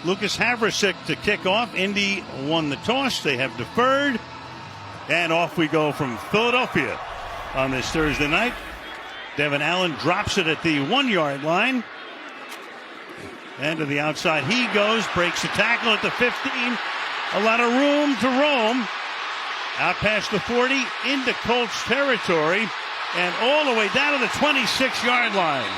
Lucas Havrasik to kick off. Indy won the toss. They have deferred. And off we go from Philadelphia on this Thursday night. Devin Allen drops it at the 1-yard line. And to the outside he goes. Breaks the tackle at the 15. A lot of room to roam. Out past the 40, into Colts territory, and all the way down to the 26-yard line.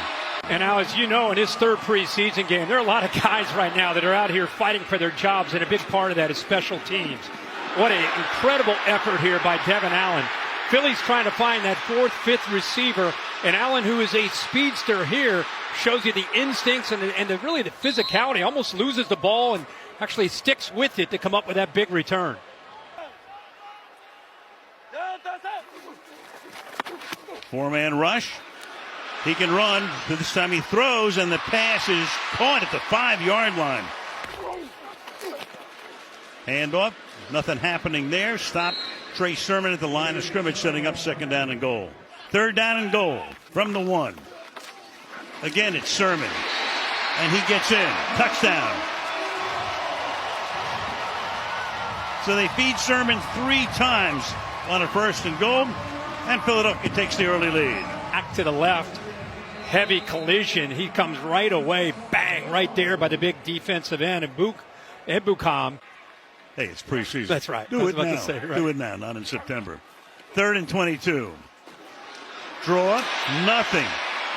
And now, as you know, in his third preseason game, there are a lot of guys right now that are out here fighting for their jobs, and a big part of that is special teams. What an incredible effort here by Devin Allen. Philly's trying to find that fourth, fifth receiver, and Allen, who is a speedster here, shows you the instincts and really the physicality. Almost loses the ball and actually sticks with it to come up with that big return. Four-man rush. He can run. This time he throws, and the pass is caught at the 5-yard line. Handoff. Nothing happening there. Stop Trey Sermon at the line of scrimmage, setting up second down and goal. Third down and goal from the 1. Again, it's Sermon. And he gets in. Touchdown. So they feed Sermon 3 times on a first and goal. And Philadelphia takes the early lead. Back to the left. Heavy collision. He comes right away. Bang, right there by the big defensive end. Ebukam. Hey, it's preseason. That's right. Do it now. Right. Do it now, not in September. 3rd and 22. Draw. Nothing.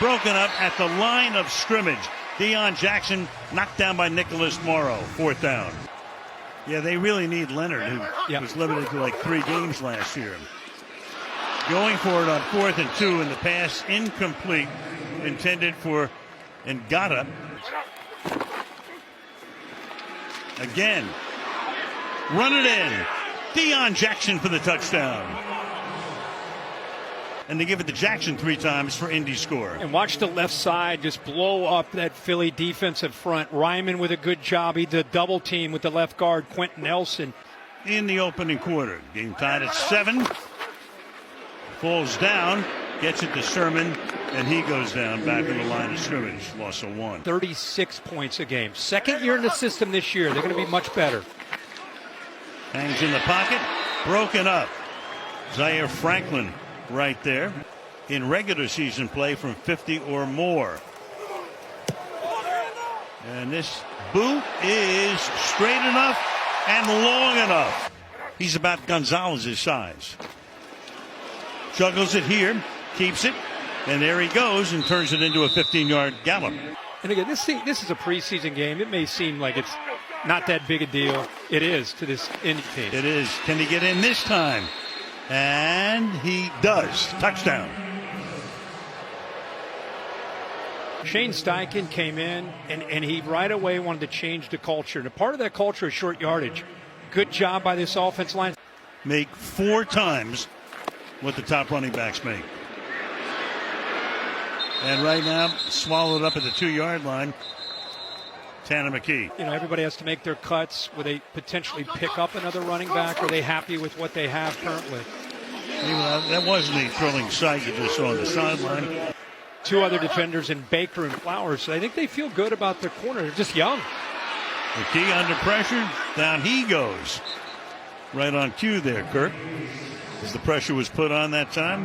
Broken up at the line of scrimmage. Deion Jackson knocked down by Nicholas Morrow. 4th down. Yeah, they really need Leonard, who was limited to like 3 games last year. Going for it on 4th and 2, and the pass incomplete, intended for Ngata. Again, run it in. Deion Jackson for the touchdown. And they give it to Jackson 3 times for Indy score. And watch the left side just blow up that Philly defensive front. Ryman with a good job. He did double team with the left guard, Quentin Nelson. In the opening quarter. Game tied at 7. Falls down, gets it to Sermon, and he goes down back in the line of scrimmage. Loss of 1. 36 points a game. Second year in the system this year. They're going to be much better. Hangs in the pocket, broken up. Zaire Franklin right there in regular season play from 50 or more. And this boot is straight enough and long enough. He's about Gonzalez's size. Juggles it here, keeps it, and there he goes and turns it into a 15-yard gallop. And again, this is a preseason game. It may seem like it's not that big a deal. It is to this Indy team. It is. Can he get in this time? And he does. Touchdown. Shane Steichen came in, and he right away wanted to change the culture. And a part of that culture is short yardage. Good job by this offense line. Make 4 times what the top running backs make. And right now, swallowed up at the 2-yard line, Tanner McKee. You know, everybody has to make their cuts. Will they potentially pick up another running back? Are they happy with what they have currently? That wasn't a thrilling sight you just saw on the sideline. 2 other defenders in Baker and Flowers. So I think they feel good about their corner. They're just young. McKee under pressure. Down he goes. Right on cue there, Kirk. As the pressure was put on that time.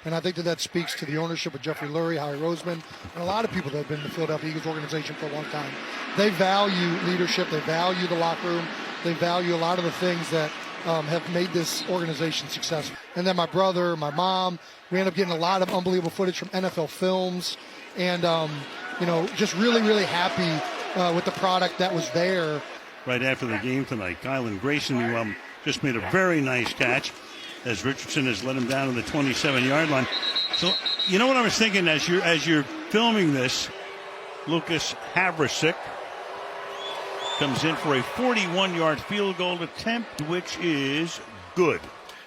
And I think that speaks to the ownership of Jeffrey Lurie, Howie Roseman, and a lot of people that have been in the Philadelphia Eagles organization for a long time. They value leadership. They value the locker room. They value a lot of the things that have made this organization successful. And then my brother, my mom, we ended up getting a lot of unbelievable footage from NFL films. And, just really, really happy with the product that was there. Right after the game tonight, Kylan Grayson just made a very nice catch as Richardson has let him down to the 27-yard line. So, you know what I was thinking as you're filming this, Lucas Havrasik comes in for a 41-yard field goal attempt, which is good.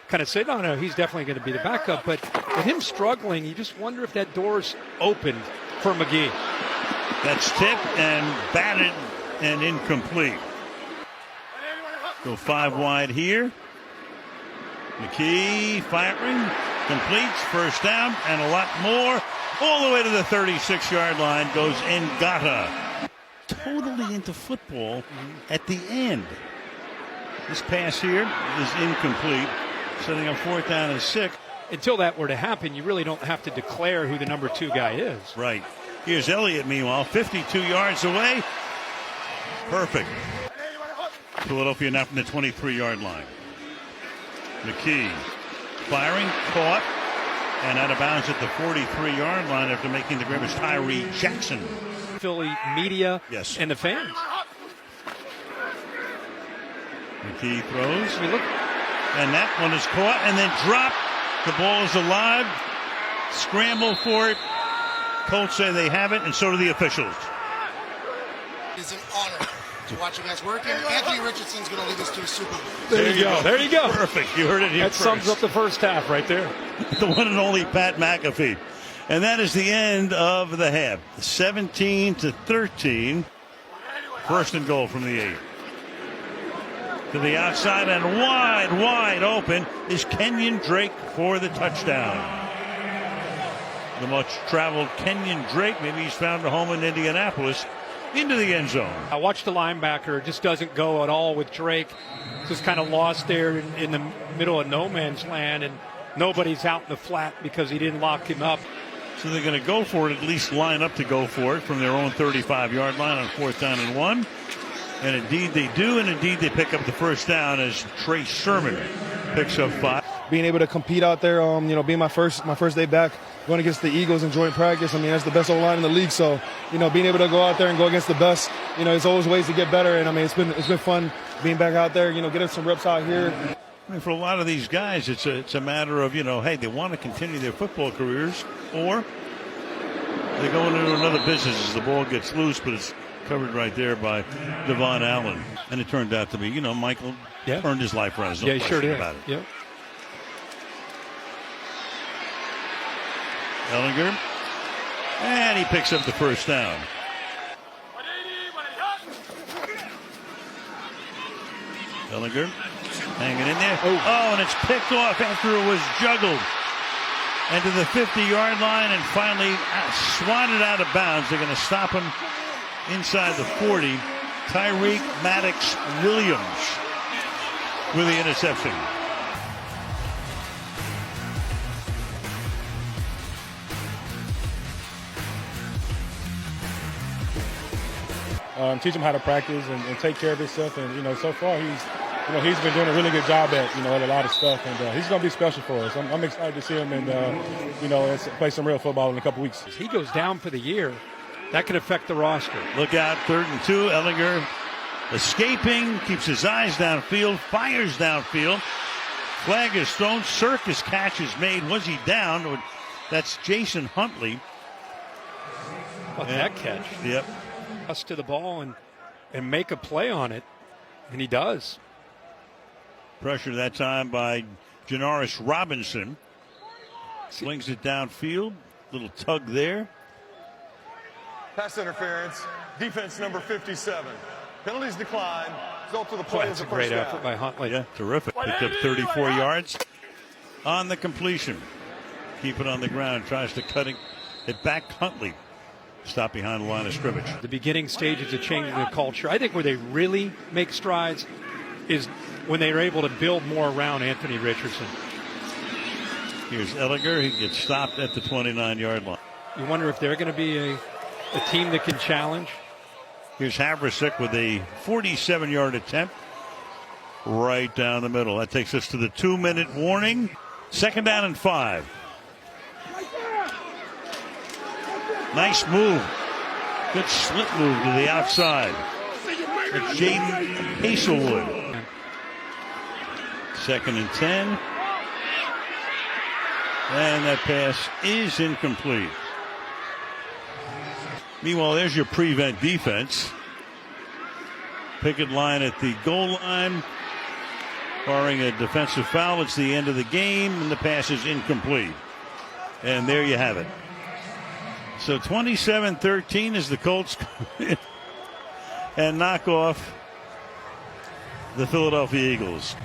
Kind of said, no, he's definitely going to be the backup. But with him struggling, you just wonder if that door's opened for McGee. That's tipped and batted and incomplete. Go 5 wide here. McKee firing, completes, first down, and a lot more. All the way to the 36-yard line goes Ngata. totally into football at the end. This pass here is incomplete, setting up 4th down and 6. Until that were to happen, you really don't have to declare who the number 2 guy is. Right. Here's Elliott, meanwhile, 52 yards away. Perfect. Philadelphia now from the 23-yard line. McKee firing, caught, and out of bounds at the 43-yard line after making the grab is Tyree Jackson. Philly media and the fans. McKee throws. And that one is caught and then dropped. The ball is alive. Scramble for it. Colts say they have it, and so do the officials. It's an honor to watch you guys work, and Anthony Richardson's going to lead us to a Super Bowl. There you go. There you go. Perfect. You heard it here That first. sums up the first half right there. The one and only Pat McAfee. And that is the end of the half. 17-13. 1st and goal from the 8. To the outside and wide open is Kenyon Drake for the touchdown. The much-traveled Kenyon Drake, maybe he's found a home in Indianapolis, into the end zone. I watched the linebacker. It just doesn't go at all with Drake. Just kind of lost there in the middle of no man's land, and nobody's out in the flat because he didn't lock him up. So they're going to go for it, at least line up to go for it from their own 35-yard line on 4th down and 1. And indeed they do, and indeed they pick up the first down as Trey Sermon picks up 5. Being able to compete out there, being my first day back, going against the Eagles in joint practice. I mean, that's the best O-line in the league. So, being able to go out there and go against the best, there's always ways to get better. And I mean, it's been fun being back out there. Getting some reps out here. I mean, for a lot of these guys, it's a matter of hey, they want to continue their football careers, or they go into another business as the ball gets loose, but it's covered right there by Devon Allen. And it turned out to be, Michael turned his life around. Yeah, he sure did. About it. Yep. Ellinger. And he picks up the first down. Ellinger hanging in there. Oh, and it's picked off after it was juggled. And to the 50-yard line and finally swatted out of bounds. They're going to stop him inside the 40. Tyreek Maddox Williams with the interception. Teach him how to practice and take care of himself. And, so far he's been doing a really good job at a lot of stuff. And he's going to be special for us. I'm excited to see him and, play some real football in a couple weeks. If he goes down for the year, that could affect the roster. Look out, 3rd and 2. Ellinger escaping, keeps his eyes downfield, fires downfield. Flag is thrown. Circus catch is made. Was he down? That's Jason Huntley. What's that catch? Yep. Us to the ball and make a play on it, and he does. Pressure that time by Janoris Robinson. Slings it downfield. Little tug there. Pass interference. Defense number 57. Penalties decline. Result of the play is That's a a great first down. effort by Huntley. Yeah, terrific. Picked up 34 yards on the completion. Keep it on the ground. Tries to cut it back. Huntley. Stop behind the line of scrimmage. The beginning stages of changing the culture. I think where they really make strides is when they are able to build more around Anthony Richardson. Here's Ellinger. He gets stopped at the 29-yard line. You wonder if they're going to be a team that can challenge. Here's Havrasek with a 47-yard attempt right down the middle. That takes us to the 2-minute warning. 2nd down and 5. Nice move. Good slit move to the outside. It's Jaden Hazelwood. 2nd and 10. And that pass is incomplete. Meanwhile, there's your prevent defense. Picket line at the goal line. Barring a defensive foul, it's the end of the game, and the pass is incomplete. And there you have it. So 27-13 as the Colts and knock off the Philadelphia Eagles.